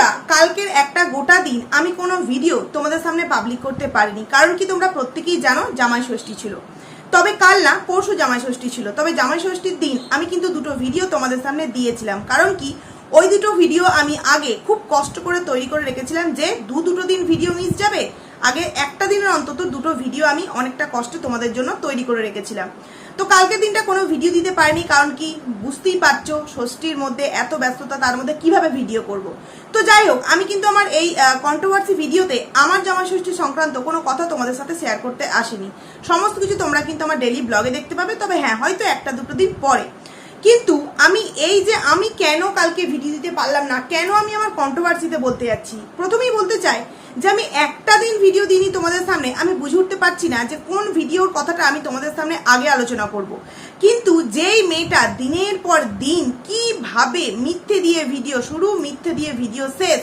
বন্ধুরা, কালকের একটা গোটা দিন আমি কোনো ভিডিও তোমাদের সামনে পাবলিক করতে পারিনি, কারণ কি তোমরা প্রত্যেকেই জানো জামাই ষষ্ঠী ছিল। তবে কাল না, পরশু জামাই ষষ্ঠী ছিল। তবে জামাই ষষ্ঠীর দিন আমি কিন্তু দুটো ভিডিও তোমাদের সামনে দিয়েছিলাম, কারণ কি ওই দুটো ভিডিও আমি আগে খুব কষ্ট করে তৈরি করে রেখেছিলাম যে দুটো দিন ভিডিও মিস যাবে, আগে একটা দিনের অন্তত দুটো ভিডিও আমি অনেকটা কষ্ট তোমাদের জন্য তৈরি করে রেখেছিলাম। তো কালকের দিনটা কোনো ভিডিও দিতে পারিনি, কারণ কি বুঝতেই পারছো ষষ্ঠীর মধ্যে এত ব্যস্ততা, তার মধ্যে কিভাবে ভিডিও করব। তো যাই হোক, আমি কিন্তু আমার এই কন্ট্রোভার্সি ভিডিওতে আমার জামাই ষষ্ঠী সংক্রান্ত কোনো কথা তোমাদের সাথে শেয়ার করতে আসিনি। সমস্ত কিছু তোমরা কিন্তু আমার ডেইলি ব্লগে দেখতে পাবে, তবে হ্যাঁ হয়তো একটা দুটো দিন পরে। কিন্তু আমি এই যে আমি কেন কালকে ভিডিও দিতে পারলাম না, কেন আমি আমার কন্ট্রোভার্সিতে বলতে যাচ্ছি, প্রথমেই বলতে চাই যে আমি একটা দিন ভিডিও দিইনি তোমাদের সামনে। আমি বুঝে উঠতে পারছি না যে কোন ভিডিওর কথাটা আমি তোমাদের সামনে আগে আলোচনা করব। কিন্তু যেই মেয়েটা দিনের পর দিন কিভাবে মিথ্যে দিয়ে ভিডিও শুরু, মিথ্যে দিয়ে ভিডিও শেষ,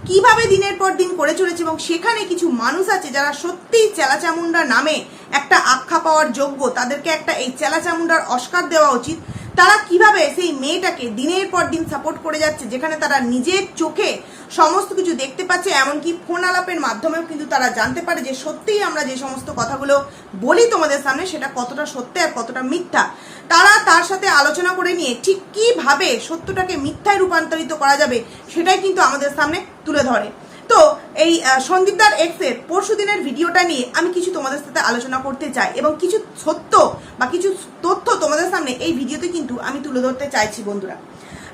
কিভাবে দিনের পর দিন করে চলেছে, এবং সেখানে কিছু মানুষ আছে যারা সত্যিই চেলাচামুন্ডা নামে একটা আখ্যা পাওয়ার যোগ্য, তাদেরকে একটা এই চেলাচামুন্ডার অস্কার দেওয়া উচিত। তারা কিভাবে সেই মেয়েটাকে দিনের পর দিন সাপোর্ট করে যাচ্ছে, যেখানে তারা নিজের চোখে সমস্ত কিছু দেখতে পাচ্ছে, এমনকি ফোন আলাপের মাধ্যমেও কিন্তু তারা জানতে পারে যে সত্যিই আমরা যে সমস্ত কথাগুলো বলি তোমাদের সামনে সেটা কতটা সত্যি আর কতটা মিথ্যা। তারা তার সাথে আলোচনা করে নিয়ে ঠিক কিভাবে সত্যটাকে মিথ্যায় রূপান্তরিত করা যাবে সেটাই কিন্তু আমাদের সামনে তুলে ধরে। তো এই সন্দীপদার এক্সের পরশু দিনের ভিডিওটা নিয়ে আমি কিছু তোমাদের সাথে আলোচনা করতে চাই, এবং কিছু সত্য বা কিছু তথ্য তোমাদের সামনে এই ভিডিওতে কিন্তু আমি তুলে ধরতে চাইছি। বন্ধুরা,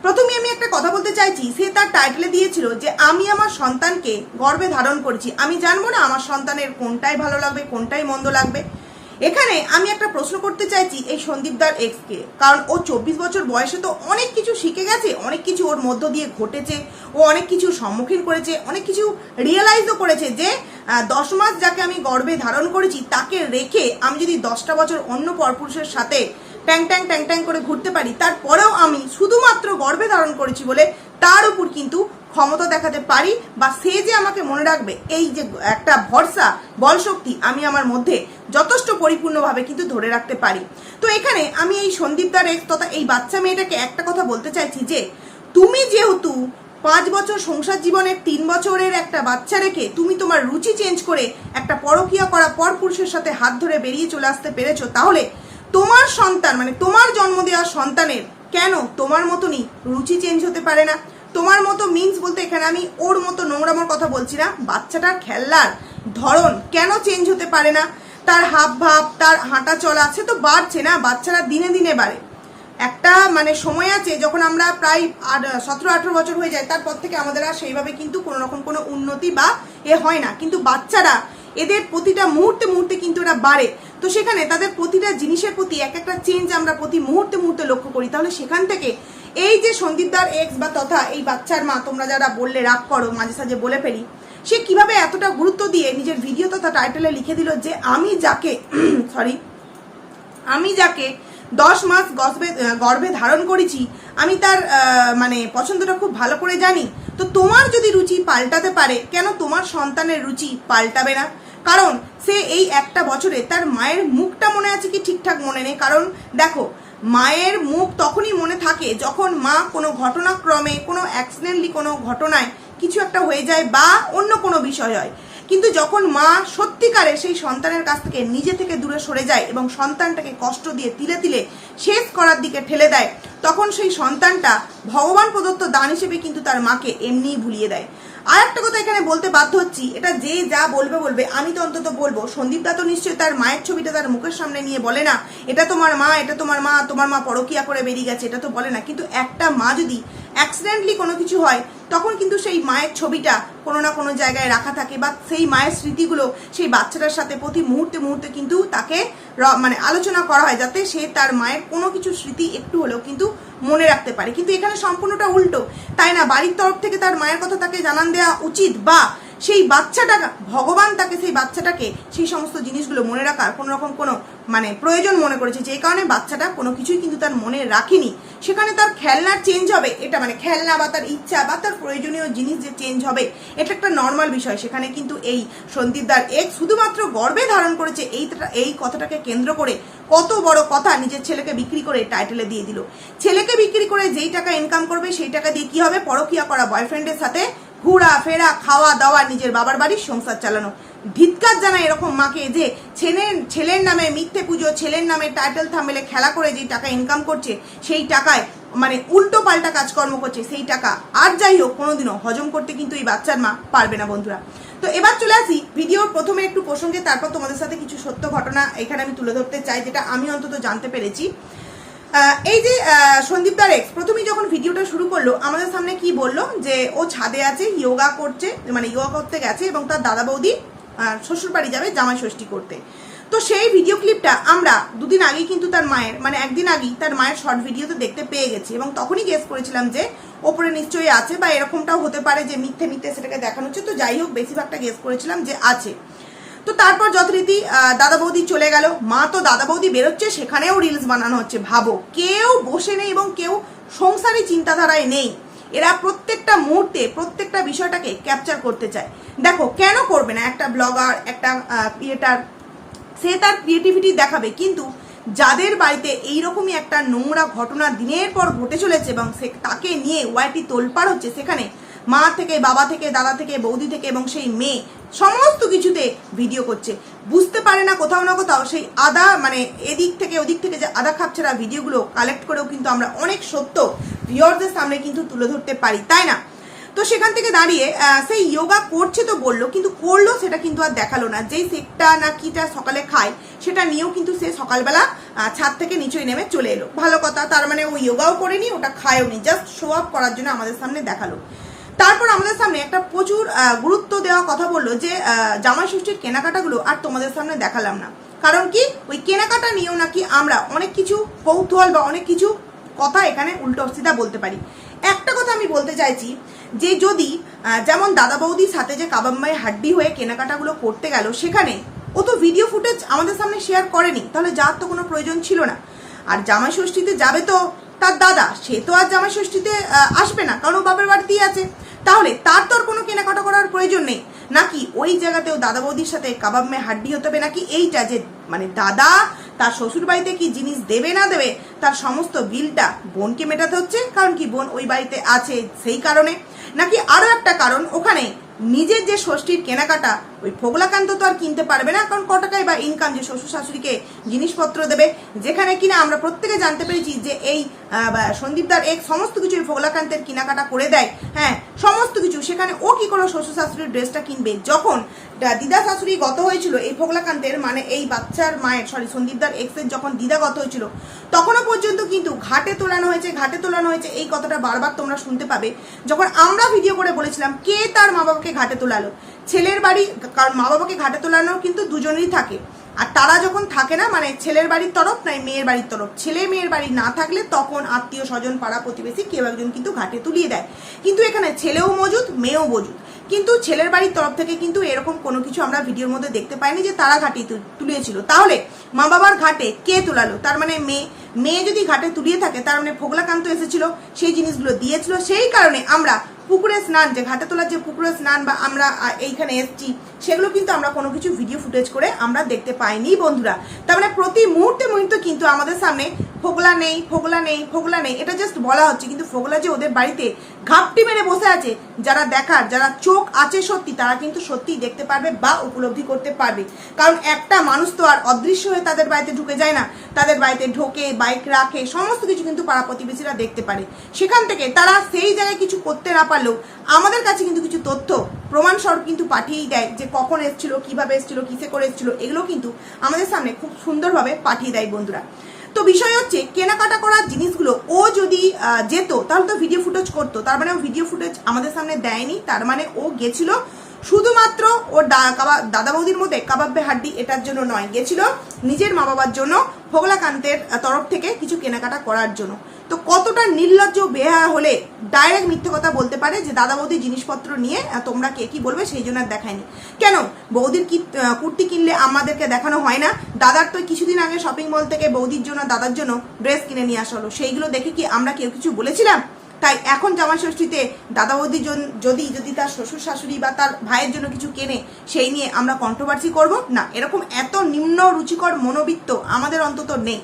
প্রথমে আমি একটা কথা বলতে চাইছি, সে তার টাইটেলে দিয়েছিল যে আমি আমার সন্তানকে গর্ভে ধারণ করেছি, আমি জানবো না আমার সন্তানের কোনটাই ভালো লাগবে কোনটাই মন্দ লাগবে। এখানে আমি একটা প্রশ্ন করতে চাইছি এই সন্দীপদার এক্সকে, কারণ ও 24 বছর বয়সে তো অনেক কিছু শিখে গেছে, অনেক কিছু ওর মধ্য দিয়ে ঘটেছে, ও অনেক কিছু সম্মুখীন করেছে, অনেক কিছু রিয়েলাইজও করেছে যে 10 মাস যাকে আমি গর্ভে ধারণ করেছি তাকে রেখে আমি যদি 10টা বছর অন্য পরপুরুষের সাথে ট্যাং ট্যাং ট্যাং ট্যাং করে ঘুরতে পারি, তারপরেও আমি শুধুমাত্র গর্ভে ধারণ করেছি বলে তার উপর কিন্তু ক্ষমতা দেখাতে পারি, বা সে যে আমাকে মনে রাখবে এই যে একটা ভরসা বল শক্তি আমি আমার মধ্যে যথেষ্ট পরিপূর্ণভাবে কিন্তু ধরে রাখতে পারি। তো এখানে আমি এই সন্দীপদার এক্স তথা এই বাচ্চা মেয়েটাকে একটা কথা বলতে চাইছি যে তুমি যেহেতু 5 বছর সংসার জীবনের 3 বছরের একটা বাচ্চা রেখে তুমি তোমার রুচি চেঞ্জ করে একটা পরকীয়া করা পরপুরুষের সাথে হাত ধরে বেরিয়ে চলে আসতে পেরেছো, তাহলে তোমার সন্তান মানে তোমার জন্ম দেওয়া সন্তানের কেন তোমার মতনই রুচি চেঞ্জ হতে পারে না? তোমার মতো মিন্স বলতে এখানে আমি ওর মতো নোংরামোর কথা বলছি না, বাচ্চাটার খেলার ধরন কেন চেঞ্জ হতে পারে না? তার হাব ভাব, তার হাঁটা চলা, সে তো বাড়ছে না, বাচ্চারা দিনে দিনে বাড়ে। একটা মানে সময় আছে যখন আমরা প্রায় 17-18 বছর হয়ে যায়, তারপর থেকে আমাদের আর সেইভাবে কিন্তু কোনো রকম কোনো উন্নতি বা এ হয় না, কিন্তু বাচ্চারা এদের প্রতিটা মুহূর্তে মুহূর্তে কিন্তু এরা বাড়ে। তো সেখানে তাদের প্রতিটা জিনিসের প্রতি এক একটা চেঞ্জ আমরা প্রতি মুহূর্তে মুহূর্তে লক্ষ্য করি। তাহলে সেখান থেকে এই যে সন্দীপদার এক্স বা তথা এই বাচ্চার মা, তোমরা যারা বললে রাগ করো, মাঝে সাঝে বলে ফেলি, সে কিভাবে এতটা গুরুত্ব দিয়ে নিজের ভিডিও তথা টাইটেলে লিখে দিল যে আমি যাকে 10 মাস গর্ভে ধারণ করেছি আমি তার মানে পছন্দটা খুব ভালো করে জানি। তো তোমার যদি রুচি পাল্টাতে পারে, কেন তোমার সন্তানের রুচি পাল্টাবে না? কারণ সে এই একটা বছরে তার মায়ের মুখটা মনে আছে কি ঠিকঠাক মনে নেই। কারণ দেখো, মায়ের মুখ তখনই মনে থাকে যখন মা কোনো ঘটনাক্রমে, কোনো অ্যাক্সিডেন্টলি কোনো ঘটনায় কিছু একটা হয়ে যায় বা অন্য কোনো বিষয় হয়। কিন্তু যখন মা সত্যিকারে সেই সন্তানের কাছ থেকে নিজে থেকে দূরে সরে যায় এবং সন্তানটাকে কষ্ট দিয়ে তিলে তিলে শেষ করার দিকে ঠেলে দেয়, তখন সেই সন্তানটা ভগবান প্রদত্ত দান হিসেবে কিন্তু তার মাকে এমনিই ভুলিয়ে দেয়। আর একটা কথা এখানে বলতে বাধ্য হচ্ছি, এটা যে যা বলবে, আমি তো অন্তত বলবো, সন্দীপদা তো নিশ্চয়ই তার মায়ের ছবিটা তার মুখের সামনে নিয়ে বলে না এটা তোমার মা, এটা তোমার মা, তোমার মা পরকীয়া করে বেরিয়ে গেছে, এটা তো বলে না। কিন্তু একটা মা যদি অ্যাক্সিডেন্টলি কোনো কিছু হয়, তখন কিন্তু সেই মায়ের ছবিটা কোনো না কোনো জায়গায় রাখা থাকে, বা সেই মায়ের স্মৃতিগুলো সেই বাচ্চাটার সাথে প্রতি মুহূর্তে মুহূর্তে কিন্তু তাকে মানে আলোচনা করা হয়, যাতে সে তার মায়ের কোনো কিছু স্মৃতি একটু হলেও কিন্তু মনে রাখতে পারে। কিন্তু এখানে সম্পূর্ণটা উল্টো, তাই না? বাড়ির তরফ থেকে তার মায়ের কথা তাকে জানান দেওয়া উচিত, বা সেই বাচ্চাটা ভগবান তাকে সেই বাচ্চাটাকে সেই সমস্ত জিনিসগুলো মনে রাখার কোনো রকম কোনো মানে প্রয়োজন মনে করেছে, যে কারণে বাচ্চাটা কোনো কিছুই কিন্তু তার মনে রাখেনি। সেখানে তার খেলনার চেঞ্জ হবে, এটা মানে খেলনা বা তার ইচ্ছা বা তার প্রয়োজনীয় জিনিস যে চেঞ্জ হবে, এটা একটা নর্মাল বিষয়। সেখানে কিন্তু এই সন্দীপদার এক্স শুধুমাত্র গর্ভে ধারণ করেছে এই কথাটাকে কেন্দ্র করে কত বড় কথা নিজের ছেলেকে বিক্রি করে টাইটেলে দিয়ে দিল। ছেলেকে বিক্রি করে যেই টাকা ইনকাম করবে সেই টাকা দিয়ে কি হবে? পরকীয়া করা বয়ফ্রেন্ডের সাথে ঘোরা ফেরা খাওয়া দাওয়া নিজের বাবার বাড়ির সংসার চালানো। ধিক্কার জানায় এরকম মাকে যে ছেলের নামে মিথ্যে পুজো, ছেলের নামে টাইটেল থাম্বনেলে খেলা করে যে টাকা ইনকাম করছে, সেই টাকায় মানে উল্টো পাল্টা কাজকর্ম করছে, সেই টাকা আর যাই হোক কোনোদিনও হজম করতে কিন্তু এই বাচ্চার মা পারবে না বন্ধুরা। তো এবার চলে আসি ভিডিওর প্রথমে একটু প্রসঙ্গে, তারপর তোমাদের সাথে কিছু সত্য ঘটনা এখানে আমি তুলে ধরতে চাই, যেটা আমি অন্তত জানতে পেরেছি। এই যে সন্দীপদার এক্স প্রথমেই যখন ভিডিওটা শুরু করলো, আমাদের সামনে কি বললো যে ও ছাদে আছে, যোগা করছে, মানে যোগা করতে গেছে এবং তার দাদা বৌদি শ্বশুর বাড়ি যাবে জামাই ষষ্ঠী করতে। তো সেই ভিডিও ক্লিপটা আমরা দুদিন আগেই কিন্তু তার মায়ের, মানে একদিন আগেই তার মায়ের শর্ট ভিডিওতে দেখতে পেয়ে গেছি এবং তখনই গেস করেছিলাম যে ওপরে নিশ্চয়ই আছে, বা এরকমটাও হতে পারে যে মিথ্যে মিথ্যে সেটাকে দেখানো হচ্ছে। তো যাই হোক, বেশিরভাগটা গেস করেছিলাম যে আছে। তো তারপর যথারীতি দাদা বৌদি চলে গেল, মা তো দাদা বৌদি বেরোচ্ছে, সেখানেও রিলস বানানো হচ্ছে। ভাবো, কেউ বসে নেই এবং কেউ সংসারী চিন্তাধারায় নেই। এরা প্রত্যেকটা মুহূর্তে প্রত্যেকটা বিষয়টাকে ক্যাপচার করতে চায়। দেখো, কেন করবে না? একটা ব্লগার, একটা ক্রিয়েটার, সে তার ক্রিয়েটিভিটি দেখাবে, কিন্তু যাদের বাড়িতে এইরকমই একটা নোংরা ঘটনা দিনের পর ঘটে চলেছে এবং সে তাকে নিয়ে ওয়াইটি তোলপাড় হচ্ছে, সেখানে মা থেকে, বাবা থেকে, দাদা থেকে, বৌদি থেকে এবং সেই মেয়ে সমস্ত কিছুতে ভিডিও করছে, বুঝতে পারে না কোথাও না কোথাও সেই আদা, মানে এদিক থেকে ওদিক থেকে যে আদা খাপছাড়া ভিডিওগুলো কালেক্ট করেও কিন্তু আমরা অনেক সত্য ভিউয়ারদের সামনে কিন্তু তুলে ধরতে পারি, তাই না? তো সেখান থেকে দাঁড়িয়ে সেই যোগা করছে তো বললো, কিন্তু করলো সেটা কিন্তু আর দেখালো না। যেই সেকটা না কিটা সকালে খায়, সেটা নিয়েও কিন্তু সে সকালবেলা ছাদ থেকে নিচে নেমে চলে এলো। ভালো কথা, তার মানে ও যোগাও করেনি, ওটা খায়ও নি, জাস্ট শো আপ করার জন্য আমাদের সামনে দেখালো। তারপর আমাদের সামনে একটা প্রচুর গুরুত্ব দেওয়া কথা বললো যে জামাই ষষ্ঠীর কেনাকাটাগুলো আর তোমাদের সামনে দেখালাম না, কারণ কি ওই কেনাকাটা নিয়েও নাকি আমরা অনেক কিছু কৌতূহল বা অনেক কিছু কথা এখানে উল্টো সিধা বলতে পারি। একটা কথা আমি বলতে চাইছি যে যদি যেমন দাদা বৌদির সাথে যে কাবাম্বাই হাড্ডি হয়ে কেনাকাটাগুলো করতে গেল, সেখানে ও তো ভিডিও ফুটেজ আমাদের সামনে শেয়ার করেনি, তাহলে যার তো কোনো প্রয়োজন ছিল না। আর জামাই ষষ্ঠীতে যাবে তো তার দাদা, সে তো আর জামাই ষষ্ঠীতে আসবে না, কারণ ও বাবার বাড়িতেই আছে, তাহলে তার তো আর কোনো কেনাকাটা করার প্রয়োজন নেই। নাকি ওই জায়গাতেও দাদা বৌদির সাথে কাবাব মে হাড্ডি হতে হবে, নাকি এইটা যে মানে দাদা তার শ্বশুর বাড়িতে কি জিনিস দেবে না দেবে তার সমস্ত বিলটা বোনকে মেটাতে হচ্ছে, কারণ কি বোন ওই বাড়িতে আছে সেই কারণে, নাকি আরো একটা কারণ ওখানে নিজের যে ষষ্ঠীর কেনাকাটা ওই ফোগলাকান্ত তো আর কিনতে পারবে না, কারণ ক টাকায় বা ইনকাম যে শ্বশুর শাশুড়িকে জিনিসপত্র দেবে, যেখানে কিনা আমরা প্রত্যেকে জানতে পেরেছি যে এই সন্দীপদার এক সমস্ত কিছু ওই ফোগলাকান্তের কেনাকাটা করে দেয়, হ্যাঁ সমস্ত কিছু। সেখানে ও কি করে শ্বশুর শাশুড়ির ড্রেসটা কিনবে? যখন দিদা শাশুড়ি গত হয়েছিল এই ফোগলাকান্তের, মানে এই বাচ্চার মায়ের, সন্দীপদার এক্সের যখন দিদা গত হয়েছিল, তখনও পর্যন্ত কিন্তু ঘাটে তোলানো হয়েছে এই কথাটা বারবার তোমরা শুনতে পাবে। যখন আমরা ভিডিও করে বলেছিলাম কে তার মা বাবাকে ঘাটে তোলালো, ছেলের বাড়ি, কারণ মা বাবাকে ঘাটে তোলানো কিন্তু দুজনেরই থাকে, আর তারা যখন থাকে না, মানে ছেলের বাড়ির তরফ নাই মেয়ের বাড়ির তরফ, ছেলে মেয়ের বাড়ি না থাকলে তখন আত্মীয় স্বজন পাড়া প্রতিবেশী কেউ একজন কিন্তু ঘাটে তুলিয়ে দেয়। কিন্তু এখানে ছেলেও মজুদ, মেয়েও মজুদ, কিন্তু ছেলের বাড়ির তরফ থেকে কিন্তু এরকম কোনো কিছু আমরা ভিডিওর মধ্যে দেখতে পাইনি যে তারা ঘাটে তুলিয়েছিল। তাহলে মা বাবার ঘাটে কে তুলালো? তার মানে মেয়ে যদি ঘাটে তুলিয়ে থাকে, তার মানে ফোগলাকান্ত এসেছিল, সেই জিনিসগুলো দিয়েছিল, সেই কারণে আমরা পুকুরে স্নান, যে ঘাটে তোলার যে পুকুরে স্নান বা আমরা এইখানে এসছি, সেগুলো কিন্তু আমরা কোনো কিছু ভিডিও ফুটেজ করে আমরা দেখতে পাইনি বন্ধুরা। তার মানে প্রতি মুহূর্তে কিন্তু আমাদের সামনে ফোগলা নেই, এটা জাস্ট বলা হচ্ছে, কিন্তু ফোগলা যে ওদের বাড়িতে ঘাপটি মেরে বসে আছে, যারা দেখার, যারা চোখ আছে সত্যি, তারা কিন্তু সত্যিই দেখতে পারবে বা উপলব্ধি করতে পারবে। কারণ একটা মানুষ তো আর অদৃশ্য হয়ে তাদের বাড়িতে ঢুকে যায় না, তাদের বাড়িতে ঢোকে, বাইক রাখে, সমস্ত কিছু কিন্তু পাড়া প্রতিবেশীরা দেখতে পারে। সেখান থেকে তারা সেই জায়গায় কিছু করতে না পারলেও আমাদের কাছে কিন্তু কিছু তথ্য প্রমাণ স্বরূপ কিন্তু পাঠিয়েই দেয়, যে কখন এসেছিল, কিভাবে এসেছিল, কিসে করে এসেছিল, এগুলো কিন্তু আমাদের সামনে খুব সুন্দরভাবে পাঠিয়ে দেয় বন্ধুরা। তো বিষয় হচ্ছে কেনাকাটা করার জিনিসগুলো ও যদি যেত তাহলে তো ভিডিও ফুটেজ করতো, তার মানে ও ভিডিও ফুটেজ আমাদের সামনে দেয়নি, তার মানে ও গেছিল শুধুমাত্র ওর দাদা বৌদির মধ্যে কাবাব্বে হাড্ডি এটার জন্য নয়, গেছিল নিজের মা বাবার জন্য ফোগলাকান্তের তরফ থেকে কিছু কেনাকাটা করার জন্য। তো কতটা নির্লজ্জ বেহায়া হলে ডাইরেক্ট মিথ্যে কথা বলতে পারে যে দাদা বৌদির জিনিসপত্র নিয়ে তোমরা কে কি বলবে সেই জন্য আর দেখায়নি? কেন বৌদির কি কুর্তি কিনলে আমাদেরকে দেখানো হয় না? দাদার তো কিছুদিন আগে শপিং মল থেকে বৌদির জন্য দাদার জন্য ড্রেস কিনে নিয়ে আসা হলো, সেইগুলো দেখে কি আমরা কেউ কিছু বলেছিলাম? তাই এখন জামাই ষষ্ঠীতে দাদা বৌদির যদি তার শ্বশুর শাশুড়ি বা তার ভাইয়ের জন্য কিছু কেনে, সেই নিয়ে আমরা কন্ট্রোভার্সি করব না, এরকম এত নিম্ন রুচিকর মনোবৃত্ত আমাদের অন্তত নেই।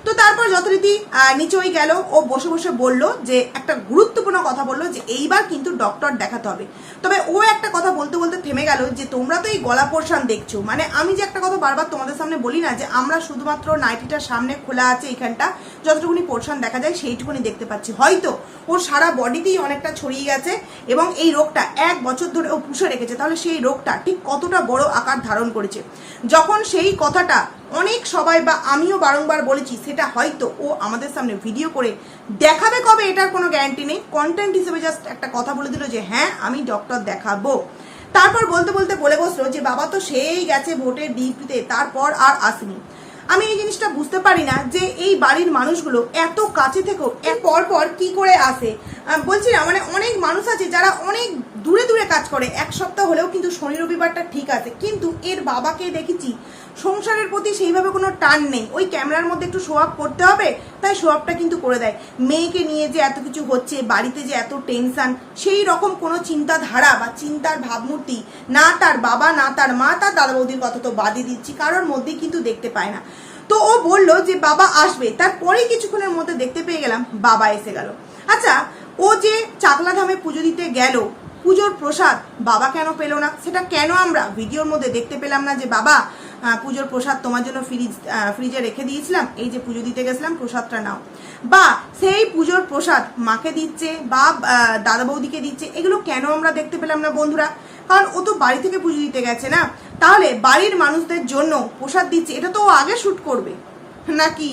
তো তারপর যথারীতি নিচেই গেল, ও বসে বসে বলল যে একটা গুরুত্বপূর্ণ কথা বললো যে এইবার কিন্তু ডক্টর দেখাতে হবে। তবে ও একটা কথা বলতে বলতে থেমে গেল যে তোমরা তো এই গলা পোর্শন দেখছো, মানে আমি যে একটা কথা বারবার তোমাদের সামনে বলি না যে আমরা শুধুমাত্র নাইটিটার সামনে খোলা আছে এখানটা যতটুকুনি পোর্শন দেখা যায় সেইটুকুনি দেখতে পাচ্ছি, হয়তো ওর সারা বডিতেই অনেকটা ছড়িয়ে গেছে এবং এই রোগটা 1 বছর ধরে ও পুষে রেখেছে, তাহলে সেই রোগটা ঠিক কতটা বড় আকার ধারণ করেছে। যখন সেই কথাটা অনেক সবাই বা আমিও বারংবার বলেছি, সেটা হয়তো ও আমাদের সামনে ভিডিও করে দেখাবে কবে এটার কোনো গ্যারান্টি নেই, কন্টেন্ট হিসেবে জাস্ট একটা কথা বলে দিল যে হ্যাঁ আমি ডক্টর দেখাবো। তারপর বলতে বলতে বলে বসলো যে বাবা তো সেই গেছে ভোটের ডিউটিতে, তারপর আর আসেনি। আমি এই জিনিসটা বুঝতে পারি না যে এই বাড়ির মানুষগুলো এত কাছে থেকেও পর পর কি করে আসে। বলছি না, মানে অনেক মানুষ আছে যারা অনেক দূরে দূরে কাজ করে, 1 সপ্তাহ হলেও কিন্তু শনি রবিবারটা ঠিক আছে, কিন্তু এর বাবাকে দেখেছি সংসারের প্রতি সেইভাবে কোনো টান নেই, ওই ক্যামেরার মধ্যে একটু শো আপ করতে হবে তাই শো আপটা কিন্তু করে দেয়। মেয়েকে নিয়ে যে এত কিছু হচ্ছে, বাড়িতে যে এত টেনশন, সেই রকম কোনো চিন্তাধারা বা চিন্তার ভাবমূর্তি না তার বাবা না তার মা, তার দাদা বৌদির কথা তো বাদই দিচ্ছি, কারোর মধ্যেই কিন্তু দেখতে পায় না। তো ও বললো যে বাবা আসবে, তারপরেই কিছুক্ষণের মধ্যে দেখতে পেয়ে গেলাম বাবা এসে গেল। আচ্ছা, ও যে চাকলা ধামে পুজো দিতে গেল, পুজোর প্রসাদ বাবা কেন পেলো না, সেটা কেন আমরা ভিডিওর মধ্যে দেখতে পেলাম না যে বাবা পুজোর প্রসাদ তোমার জন্য ফ্রিজে রেখে দিয়েছিলাম, এই যে পুজো দিতে গেছিলাম প্রসাদটা নাও, বা সেই পুজোর প্রসাদ মাকে দিচ্ছে বা দাদা বৌদিকে দিচ্ছে, এগুলো কেন আমরা দেখতে পেলাম না বন্ধুরা? কারণ ও তো বাড়ি থেকে পুজো দিতে গেছে না, তাহলে বাড়ির মানুষদের জন্য প্রসাদ দিচ্ছে, এটা তো ও আগে শুট করবে নাকি?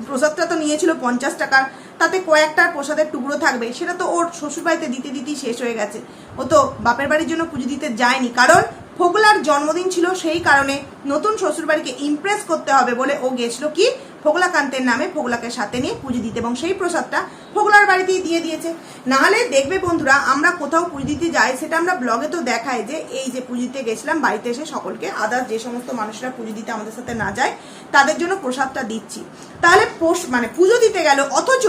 প্রসাদটা তো নিয়েছিল 50 টাকার, তাতে কয়েকটা প্রসাদের টুকরো থাকবে, সেটা তো ওর শ্বশুরবাড়িতে দিতে দিতেই শেষ হয়ে গেছে। ও তো বাপের বাড়ির জন্য পুজো দিতে যায়নি, কারণ ফোগলার জন্মদিন ছিল, সেই কারণে নতুন শ্বশুরবাড়িকে ইমপ্রেস করতে হবে বলে ও গেছিল কি ফোগলাকান্তের নামে ফোগলাকে সাথে নিয়ে পুজো দিতে, এবং সেই প্রসাদটা ফোগলার বাড়িতেই দিয়ে দিয়েছে। নাহলে দেখবে বন্ধুরা, আমরা কোথাও পুজো দিতে যাই, সেটা আমরা ব্লগে তো দেখাই যে এই যে পুজো দিতে গেছিলাম, বাড়িতে এসে সকলকে আদার্স যে সমস্ত মানুষরা পুজো দিতে আমাদের সাথে না যায় তাদের জন্য প্রসাদটা দিচ্ছি। তাহলে মানে পুজো দিতে গেল, অথচ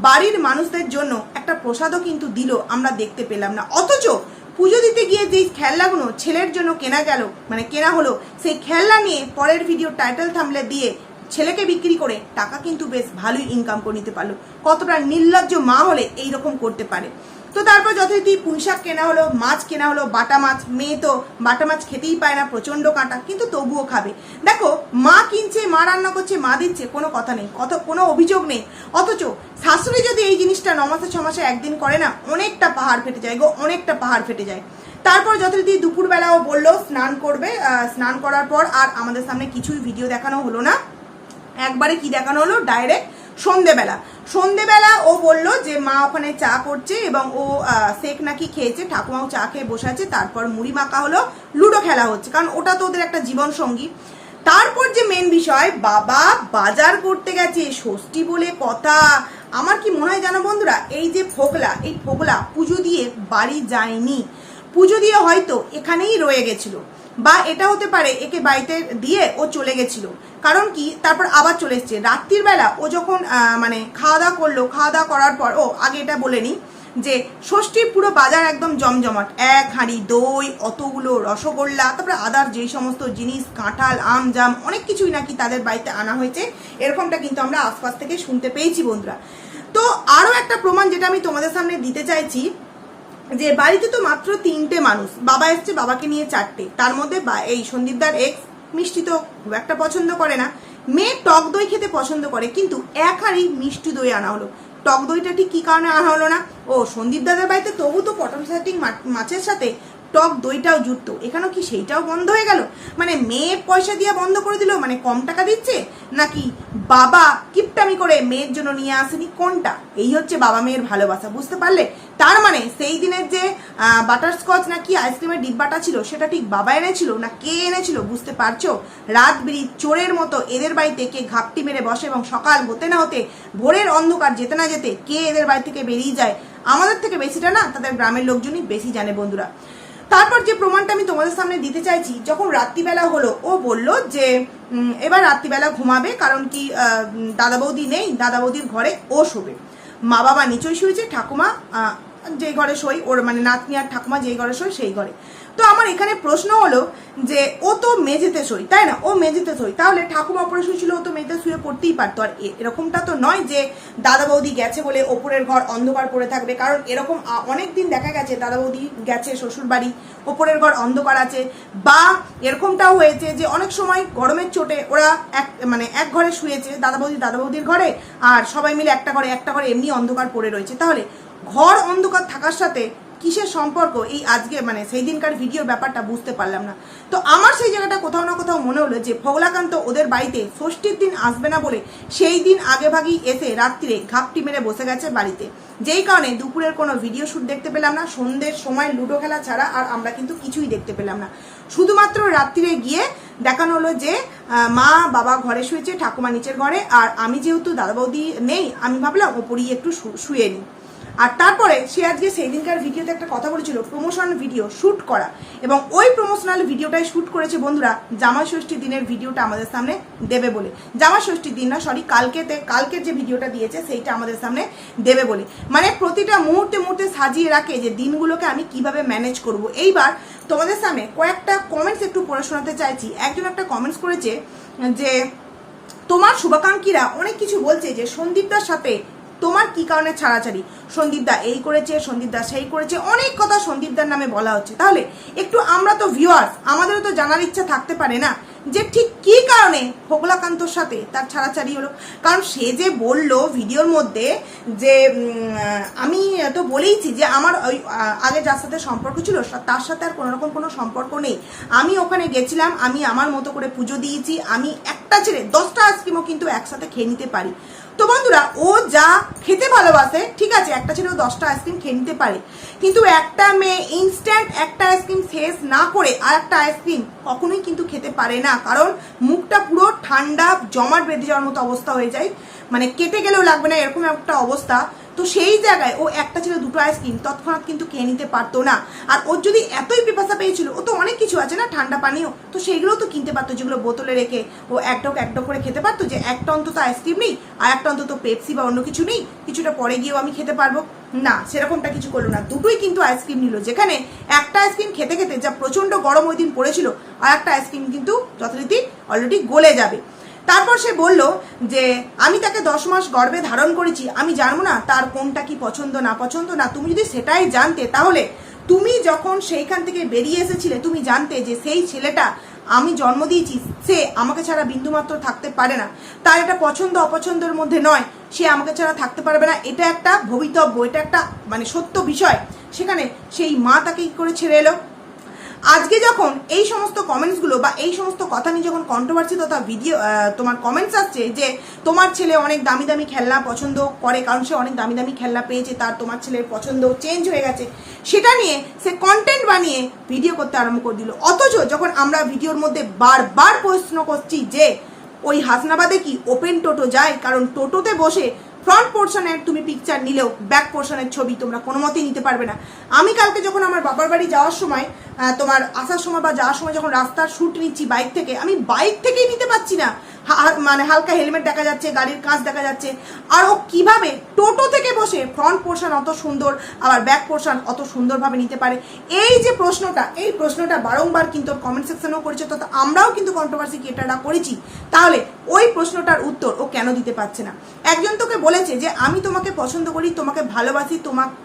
বাড়ির মানুষদের জন্য একটা প্রসাদও কিন্তু দিল আমরা দেখতে পেলাম না। অথচ পুজো দিতে গিয়ে যেই খেলনাগুলো ছেলের জন্য কেনা হলো, সেই খেলনা নিয়ে পরের ভিডিও টাইটেল থাম্বনেলে দিয়ে ছেলেকে বিক্রি করে টাকা কিন্তু বেশ ভালোই ইনকাম করে নিতে পারলো। কতটা নির্লজ্জ মা হলে এইরকম করতে পারে। তো তারপর যথারীতি পুঁইশাক কেনা হলো, মাছ কেনা হলো, বাটা মাছ। মেয়ে তো বাটা মাছ খেতেই পায় না, প্রচন্ড কাঁটা, কিন্তু তবুও খাবে। দেখো, মা কিনছে, মা রান্না করছে, মা দিচ্ছে, কোনো কথা নেই, কোনো অভিযোগ নেই। অথচ শাশুড়ি যদি এই জিনিসটা 9 মাসে 6 মাসে একদিন করে না, অনেকটা পাহাড় ফেটে যায় গো, অনেকটা পাহাড় ফেটে যায়। তারপর যথারীতি দুপুরবেলাও বললো স্নান করবে, স্নান করার পর আর আমাদের সামনে কিছুই ভিডিও দেখানো হলো না, একবারে কি দেখানো হলো, ডাইরেক্ট সন্ধেবেলা ও বলল যে মা ওখানে চা করছে এবং ও শেক নাকি খেয়েছে, ঠাকুমাও চা খেয়ে বসে আছে, তারপর মুড়ি মাখা হলো, লুডো খেলা হচ্ছে, কারণ ওটা তো ওদের একটা জীবন সঙ্গী। তারপর যে মেন বিষয়, বাবা বাজার করতে গেছে, ষষ্ঠী বলে কথা। আমার কি মনে হয় জানো বন্ধুরা, এই যে এই ফোগলা পুজো দিয়ে বাড়ি যায়নি, পুজো দিয়ে হয়তো এখানেই রয়ে গেছিল, বা এটা হতে পারে একে বাড়িতে দিয়ে ও চলে গেছিল। কারণ কি, তারপর আবার চলে এসছে রাত্রির বেলা। ও যখন মানে খাওয়া দাওয়া করলো, খাওয়া দাওয়া করার পর আগে এটা বলে নি যে ষষ্ঠীর পুরো বাজার একদম জমজমাট, 1 হাঁড়ি দই, অতগুলো রসগোল্লা, তারপরে আদার যেই সমস্ত জিনিস, কাঁঠাল, আম, জাম, অনেক কিছুই নাকি তাদের বাড়িতে আনা হয়েছে, এরকমটা কিন্তু আমরা আশপাশ থেকে শুনতে পেয়েছি বন্ধুরা। তো আরও একটা প্রমাণ যেটা আমি তোমাদের সামনে দিতে চাইছি, যে বাড়িতে তো মাত্র 3টে মানুষ, বাবা এসছে, বাবাকে নিয়ে 4টে, তার মধ্যে এই সন্দীপদার এক্স মিষ্টি তো খুব একটা পছন্দ করে না, মেয়ে টক দই খেতে পছন্দ করে, কিন্তু 1 হাঁড়ি মিষ্টি দই আনা হলো। টক দইটা ঠিক কি কারণে আনা হলো না? সন্দীপ দাদার বাড়িতে তবু তো পটল সাটিং মাছের সাথে টক দইটাও জুটতো, এখানেও কি সেইটাও বন্ধ হয়ে গেল? মানে মেয়ে পয়সা দিয়ে বন্ধ করে দিল, মানে কম টাকা দিচ্ছে, নাকি বাবা কিপটামি করে মেয়ের জন্য নিয়ে আসেনি, কোনটা? এই হচ্ছে বাবা মেয়ের ভালোবাসা, বুঝতে পারলে? তার মানে সেই দিনের যে বাটারস্কচ নাকি আইসক্রিমের ডিব্বাটা ছিল, সেটা ঠিক বাবা এনেছিল না কে এনেছিল, বুঝতে পারছো? রাত বিড়ি চোরের মতো এদের বাড়িতে কে ঘাপটি মেরে বসে, এবং সকাল হতে না হতে, ভোরের অন্ধকার যেতে না যেতে কে এদের বাড়ি থেকে বেরিয়ে যায়, আমাদের থেকে বেশিটা না তাদের গ্রামের লোকজনই বেশি জানে বন্ধুরা। তারপর যে প্রমাণটা আমি তোমাদের সামনে দিতে চাইছি, যখন রাত্রিবেলা হলো, ও বলল যে এবার রাত্রিবেলা ঘুমাবে, কারণ কি দাদা বৌদি নেই, দাদা বৌদির ঘরে ও শোবে, মা বাবা নিচেই শুয়েছে, ঠাকুমা যেই ঘরে শোই, ওর মানে নাতনি আর ঠাকুমা যেই ঘরে শোয় সেই ঘরে। তো আমার এখানে প্রশ্ন হলো যে ও তো মেঝেতে শোয়, তাই না? ও মেঝেতে শোয়, তাহলে ঠাকুমা ওপরে শুয়েছিল, ও তো মেঝেতে শুয়ে পড়তেই পারতো। আর এরকমটা তো নয় যে দাদা বৌদি গেছে বলে ওপরের ঘর অন্ধকার পড়ে থাকবে, কারণ এরকম অনেক দিন দেখা গেছে দাদা বৌদি গেছে শ্বশুর বাড়ি, ওপরের ঘর অন্ধকার আছে। বা এরকমটাও হয়েছে যে অনেক সময় গরমের চোটে ওরা এক ঘরে শুয়েছে, দাদা বৌদির ঘরে, আর সবাই মিলে একটা ঘরে এমনি অন্ধকার পড়ে রয়েছে। তাহলে ঘর অন্ধকার থাকার সাথে কিসের সম্পর্ক? এই আজকে সেই দিনকার ভিডিওর ব্যাপারটা বুঝতে পারলাম না। তো আমার সেই জায়গাটা কোথাও না কোথাও মনে হলো যে ফগলাকান্ত ওদের বাড়িতে ষষ্ঠীর দিন আসবে না বলে সেই দিন আগেভাগেই এসে রাত্রিরে ঘাপটি মেরে বসে গেছে বাড়িতে, যেই কারণে দুপুরের কোনো ভিডিও শ্যুট দেখতে পেলাম না, সন্ধ্যের সময় লুডো খেলা ছাড়া আর আমরা কিন্তু কিছুই দেখতে পেলাম না। শুধুমাত্র রাত্রিরে গিয়ে দেখানো হলো যে মা বাবা ঘরে শুয়েছে, ঠাকুমা নিচের ঘরে, আর আমি যেহেতু দাদা বৌদি নেই, আমি ভাবলাম ওপরেই একটু শুয়ে নিই। আর তারপরে সে আজকে সেই দিনকার ভিডিওতে একটা কথা বলেছিল প্রমোশনাল ভিডিও শ্যুট করা, এবং ওই প্রমোশনাল ভিডিওটাই শ্যুট করেছে বন্ধুরা জামাই ষষ্ঠীর দিনের ভিডিওটা আমাদের সামনে দেবে বলে। জামাই ষষ্ঠীর দিন না, সরি, কালকের যে ভিডিওটা দিয়েছে সেইটা আমাদের সামনে দেবে বলে। মানে প্রতিটা মুহূর্তে সাজিয়ে রাখে যে দিনগুলোকে আমি কিভাবে ম্যানেজ করব। এইবার তোমাদের সামনে কয়েকটা কমেন্টস একটু পড়ে শোনাতে চাইছি। একজন একটা কমেন্টস করেছে যে তোমার শুভাকাঙ্ক্ষীরা অনেক কিছু বলছে যে সন্দীপদার সাথে তোমার কি কারণে ছাড়াছাড়ি, সন্দীপদা এই করেছে, সন্দীপদা সেই করেছে, অনেক কথা সন্দীপদার নামে বলা হচ্ছে। তাহলে একটু আমরা তো ভিউয়ার্স, আমাদেরও তো জানার ইচ্ছা থাকতে পারে না যে ঠিক কি কারণে ফগলাকান্তর সাথে তার ছাড়াছাড়ি হলো। কারণ সে যে বললো ভিডিওর মধ্যে যে আমি তো বলেইছি যে আমার ওই আগে যার সাথে সম্পর্ক ছিল তার সাথে আর কোনোরকম কোনো সম্পর্ক নেই। আমি ওখানে গেছিলাম, আমি আমার মতো করে পুজো দিয়েছি, আমি একটা ছেড়ে 10টা আইসক্রিমও কিন্তু একসাথে খেয়ে নিতে পারি। তো বন্ধুরা, ও যা খেতে ভালোবাসে, ঠিক আছে, একটা ছেলেও 10টা আইসক্রিম খেয়ে নিতে পারে, কিন্তু একটা মেয়ে ইনস্ট্যান্ট একটা আইসক্রিম শেষ না করে আর একটা আইসক্রিম কখনোই কিন্তু খেতে পারে না। কারণ মুখটা পুরো ঠান্ডা জমাট বেঁধে যাওয়ার মতো অবস্থা হয়ে যায়, মানে কেটে গেলেও লাগবে না এরকম একটা অবস্থা। তো সেই জায়গায় ও একটা ছিল 2টো আইসক্রিম তৎক্ষণাৎ কিন্তু খেয়ে নিতে পারতো না। আর ওর যদি এতই পিপাসা পেয়েছিল, ও তো অনেক কিছু আছে না ঠান্ডা পানীয়, তো সেইগুলোও তো কিনতে পারতো, যেগুলো বোতলে রেখে ও এক ঢোক করে খেতে পারতো, যে একটা অন্তত আইসক্রিম নেই আর একটা অন্তত পেপসি বা অন্য কিছু নেই, কিছুটা পরে গিয়েও আমি খেতে পারবো না, সেরকমটা কিছু করলো না। দুটোই কিন্তু আইসক্রিম নিল, যেখানে একটা আইসক্রিম খেতে খেতে যা প্রচন্ড গরম ওই দিন পড়েছিল, আর একটা আইসক্রিম কিন্তু যথারীতি অলরেডি গলে যাবে। তারপর সে বলল যে আমি তাকে 10 মাস গর্ভে ধারণ করেছি, আমি জানবো না তার কোনটা কি পছন্দ না পছন্দ না। তুমি যদি সেটাই জানতে, তাহলে তুমি যখন সেইখান থেকে বেরিয়ে এসেছিলে তুমি জানতে যে সেই ছেলেটা আমি জন্ম দিয়েছি সে আমাকে ছাড়া বিন্দুমাত্র থাকতে পারে না, তার এটা পছন্দ অপছন্দের মধ্যে নয়, সে আমাকে ছাড়া থাকতে পারবে না, এটা একটা ভবিতব্য, এটা একটা সত্য বিষয়। সেখানে সেই মা তাকে কি করে ছেড়ে এলো? আজকে যখন এই সমস্ত কমেন্টসগুলো বা এই সমস্ত কথা নিয়ে যখন কন্ট্রোভার্সি তথা ভিডিও তোমার কমেন্টস আসছে যে তোমার ছেলে অনেক দামি দামি খেলনা পছন্দ করে, কারণ সে অনেক দামি দামি খেলনা পেয়েছে, তার তোমার ছেলের পছন্দ চেঞ্জ হয়ে গেছে, সেটা নিয়ে সে কন্টেন্ট বানিয়ে ভিডিও করতে আরম্ভ করে দিল। অথচ যখন আমরা ভিডিওর মধ্যে বারবার প্রশ্ন করছি যে ওই হাসনাবাদে কি ওপেন টোটো যায়, কারণ টোটোতে বসে ফ্রন্ট পোর্শনের তুমি পিকচার নিলেও ব্যাক পোর্শনের ছবি তোমরা কোনো মতেই নিতে পারবে না। আমি কালকে যখন আমার বাবার বাড়ি যাওয়ার সময় তোমার আসার সময় বা যাওয়ার সময় যখন রাস্তার শ্যুট নিচ্ছি বাইক থেকে, আমি বাইক থেকেই নিতে পারছি না, হালকা হেলমেট দেখা যাচ্ছে, গাড়ির কাঁচ দেখা যাচ্ছে, আর ও কিভাবে টোটো থেকে বসে ফ্রন্ট পোর্শন অত সুন্দর আবার ব্যাক পোর্শন অত সুন্দরভাবে নিতে পারে। এই যে প্রশ্নটা বারংবার কিন্তু কমেন্ট সেকশনেও করেছে, তথা আমরাও কিন্তু কন্ট্রোভার্সি ক্রিয়েটাররা করেছি। তাহলে ওই প্রশ্নটার উত্তর ও কেন দিতে পারছে না? একজন তোকে বলেছে যে আমি তোমাকে পছন্দ করি, তোমাকে ভালোবাসি,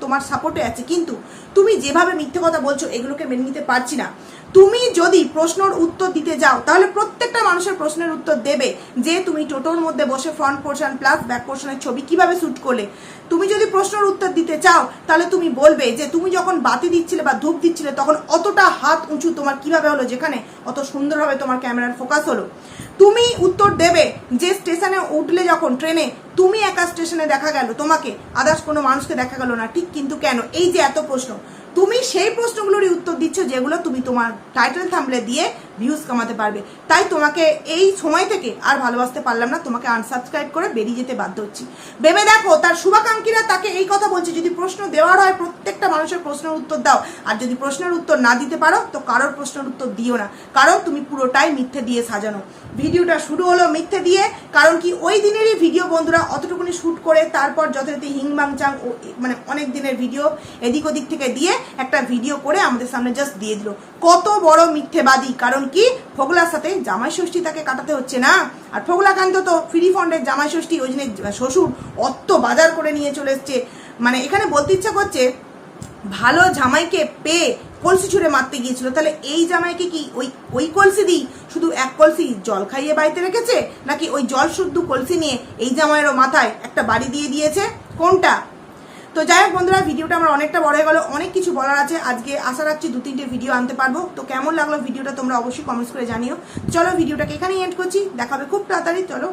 তোমার সাপোর্টে আছে, কিন্তু তুমি যেভাবে মিথ্যে কথা বলছো এগুলোকে মেনে নিতে পারছি না। তুমি যদি প্রশ্নের উত্তর দিতে যাও তাহলে প্রত্যেকটা মানুষের প্রশ্নের উত্তর দেবে যে তুমি টোটোর মধ্যে বসে ফ্রন্ট পোর্শন প্লাস ব্যাক পোর্শনের ছবি কিভাবে শ্যুট করলে। তুমি যদি প্রশ্নের উত্তর দিতে চাও তাহলে তুমি বলবে যে তুমি যখন বাতি দিচ্ছিলে বা ধূপ দিচ্ছিলে তখন অতটা হাত উঁচু তোমার কিভাবে হলো, যেখানে অত সুন্দরভাবে তোমার ক্যামেরার ফোকাস হলো। তুমি উত্তর দেবে যে স্টেশনে উঠলে যখন ট্রেনে তুমি একা স্টেশনে দেখা গেল, তোমাকে আদার্স কোনো মানুষকে দেখা গেল না, ঠিক কিন্তু কেন? এই যে এত প্রশ্ন তুমি সেই প্রশ্নগুলোরই উত্তর দিচ্ছ যেগুলো তুমি তোমার টাইটেল থাম্বনেল দিয়ে ভিউজ কামাতে পারবে। তাই তোমাকে এই সময় থেকে আর ভালোবাসতে পারলাম না, তোমাকে আনসাবস্ক্রাইব করে বেরিয়ে যেতে বাধ্য হচ্ছি। ভেবে দেখো তার শুভাকাঙ্ক্ষীরা তাকে এই কথা বলছে, যদি প্রশ্ন দেওয়ার হয় প্রত্যেকটা মানুষের প্রশ্নের উত্তর দাও, আর যদি প্রশ্নের উত্তর না দিতে পারো তো কারোর প্রশ্নের উত্তর দিও না, কারণ তুমি পুরোটাই মিথ্যে দিয়ে সাজানো। ভিডিওটা শুরু হলো মিথ্যে দিয়ে, কারণ কি ওই দিনেরই ভিডিও বন্ধুরা অতটুকুনি শ্যুট করে তারপর যথারীতি হিংবাংচাং মানে অনেক দিনের ভিডিও এদিক ওদিক থেকে দিয়ে একটা ভিডিও করে আমাদের সামনে জাস্ট দিয়ে দিল। কত বড় মিথ্যেবাদী! কারণ কি ফোগলার সাথে জামাই ষষ্ঠী তাকে কাটাতে হচ্ছে না, আর ফোগলাকান্ত তো ফ্রি ফন্ডের জামাই ষষ্ঠী, ওই জন্য শ্বশুর অত বাজার করে নিয়ে চলে এসছে। মানে এখানে বলতে ইচ্ছা করছে ভালো জামাইকে পেয়ে কলসি ছুঁড়ে মারতে গিয়েছিল, তাহলে এই জামাইকে কি ওই কলসি দিই শুধু এক কলসি জল খাইয়ে বাড়িতে রেখেছে, নাকি ওই জল শুদ্ধ কলসি নিয়ে এই জামাইয়েরও মাথায় একটা বাড়ি দিয়ে দিয়েছে? কোনটা? তো যাই হোক বন্ধুরা, ভিডিওটা আমার অনেকটা বড় হয়ে গেল, অনেক কিছু বলার আছে আজকে। আশা রাখছি 2-3টে ভিডিও আনতে পারবো। তো কেমন লাগলো ভিডিওটা তোমরা অবশ্যই কমেন্টস করে জানিও। চলো ভিডিওটাকে এখানেই এন্ড করছি, দেখা হবে খুব তাড়াতাড়ি। চলো।